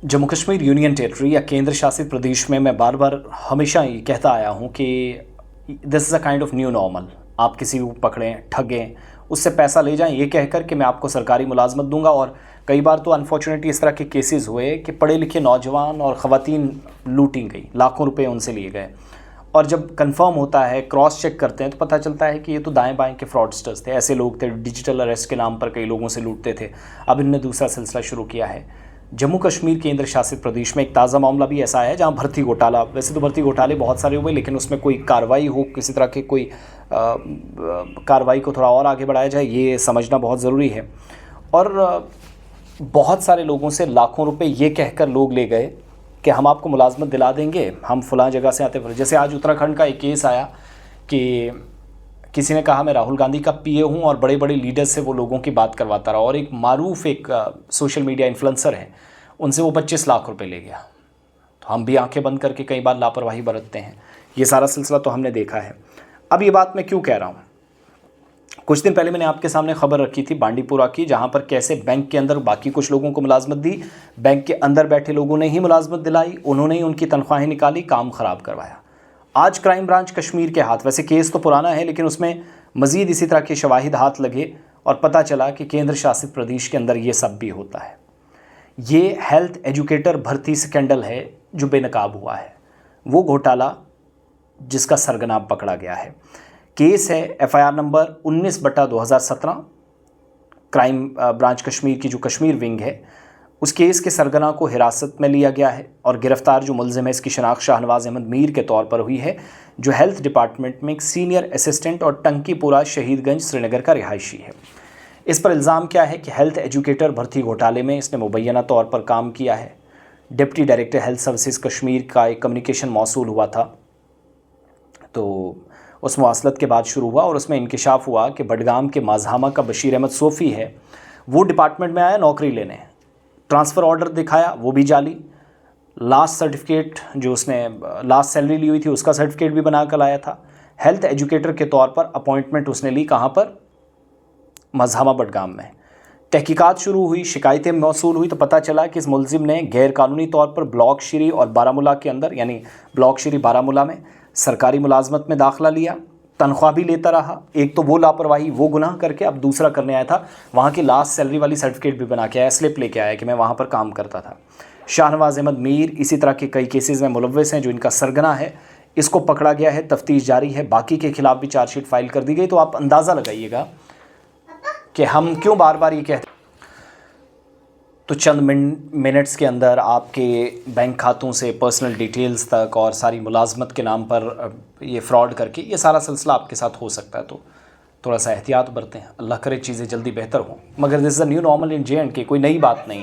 Jammu Kashmir union territory या केंद्र शासित प्रदेश में मैं बार बार हमेशा ये कहता आया हूँ कि this is a kind of new normal. आप किसी को पकड़ें, ठगें, उससे पैसा ले जाएं ये कहकर कि मैं आपको सरकारी मुलाजमत दूंगा। और कई बार तो अनफॉर्चुनेटली इस तरह के केसेस हुए कि पढ़े लिखे नौजवान और ख़वातीन लूटी गई, लाखों रुपए उनसे लिए गए। और जब कंफर्म होता है, क्रॉस चेक करते हैं तो पता चलता है कि ये तो दाएं बाएं के फ्रॉडस्टर्स थे। ऐसे लोग थे, डिजिटल अरेस्ट के नाम पर कई लोगों से लूटते थे। अब इनने दूसरा सिलसिला शुरू किया है। जम्मू कश्मीर केंद्र शासित प्रदेश में एक ताज़ा मामला भी ऐसा है जहां भर्ती घोटाला, वैसे तो भर्ती घोटाले बहुत सारे हुए, लेकिन उसमें कोई कार्रवाई हो, किसी तरह की कोई कार्रवाई को थोड़ा और आगे बढ़ाया जाए, ये समझना बहुत ज़रूरी है। और बहुत सारे लोगों से लाखों रुपए ये कहकर लोग ले गए कि हम आपको मुलाजमत दिला देंगे, हम फ़लाँ जगह से आते हैं। जैसे आज उत्तराखंड का एक केस आया कि किसी ने कहा मैं राहुल गांधी का पीए हूँ और बड़े बड़े लीडर्स से वो लोगों की बात करवाता रहा, और एक मारूफ एक सोशल मीडिया इन्फ्लुएंसर है, उनसे वो 25 लाख रुपए ले गया। तो हम भी आंखें बंद करके कई बार लापरवाही बरतते हैं। ये सारा सिलसिला तो हमने देखा है। अब ये बात मैं क्यों कह रहा हूँ, कुछ दिन पहले मैंने आपके सामने खबर रखी थी बांडीपुरा की, जहाँ पर कैसे बैंक के अंदर बाकी कुछ लोगों को मुलाजमत दी, बैंक के अंदर बैठे लोगों ने ही मुलाजमत दिलाई, उन्होंने ही उनकी तनख्वाहें निकाली, काम ख़राब करवाया। आज क्राइम ब्रांच कश्मीर के हाथ, वैसे केस तो पुराना है लेकिन उसमें मज़ीद इसी तरह के शवाहिद हाथ लगे और पता चला कि केंद्र शासित प्रदेश के अंदर ये सब भी होता है। ये हेल्थ एजुकेटर भर्ती स्कैंडल है जो बेनकाब हुआ है, वो घोटाला जिसका सरगना पकड़ा गया है। केस है FIR number 19/2017, crime branch Kashmir की जो कश्मीर विंग है, उस केस के सरगना को हिरासत में लिया गया है और गिरफ्तार जो मुलजिम है इसकी शनाख्त शाहनवाज अहमद मीर के तौर पर हुई है, जो हेल्थ डिपार्टमेंट में एक सीनियर असिस्टेंट और टंकीपुरा शहीदगंज श्रीनगर का रिहायशी है। इस पर इल्ज़ाम क्या है कि हेल्थ एजुकेटर भर्ती घोटाले में इसने मुबैना तौर पर काम किया है। Deputy director health services Kashmir का एक कम्युनिकेशन मौसूल हुआ था, तो उस मवासलत के बाद शुरू हुआ और उसमें इंकिशाफ हुआ कि बडगाम के माजहामा का बशीर अहमद सोफ़ी है, वो डिपार्टमेंट में आया नौकरी लेने, ट्रांसफ़र ऑर्डर दिखाया, वो भी जाली, लास्ट सर्टिफिकेट जो उसने लास्ट सैलरी ली हुई थी उसका सर्टिफिकेट भी बना कर लाया था। हेल्थ एजुकेटर के तौर पर अपॉइंटमेंट उसने ली, कहाँ पर? मजहामा बडगाम में। तहकीकात शुरू हुई, शिकायतें मौसूल हुई तो पता चला कि इस मुलजिम ने गैरकानूनी तौर पर ब्लॉक श्री और बारामूला के अंदर, यानी ब्लॉक श्री बारामूला में सरकारी मुलाजमत में दाखिला लिया, तनख्वाह भी लेता रहा। एक तो वो लापरवाही, वो गुनाह करके, अब दूसरा करने आया था वहाँ की लास्ट सैलरी वाली सर्टिफिकेट भी बना के आया, स्लिप लेके आया कि मैं वहाँ पर काम करता था। शाहनवाज अहमद मीर इसी तरह के कई केसेस में मुलव्वस हैं जो इनका सरगना है, इसको पकड़ा गया है, तफ्तीश जारी है, बाकी के खिलाफ भी चार्जशीट फाइल कर दी गई। तो आप अंदाज़ा लगाइएगा कि हम क्यों बार बार ये कहते। तो चंद मिनट्स के अंदर आपके बैंक खातों से पर्सनल डिटेल्स तक और सारी मुलाजमत के नाम पर ये फ़्रॉड करके ये सारा सिलसिला आपके साथ हो सकता है। तो थोड़ा सा एहतियात बरतें, अल्लाह करे चीज़ें जल्दी बेहतर हों। मगर this is a new normal in J&K, कोई नई बात नहीं।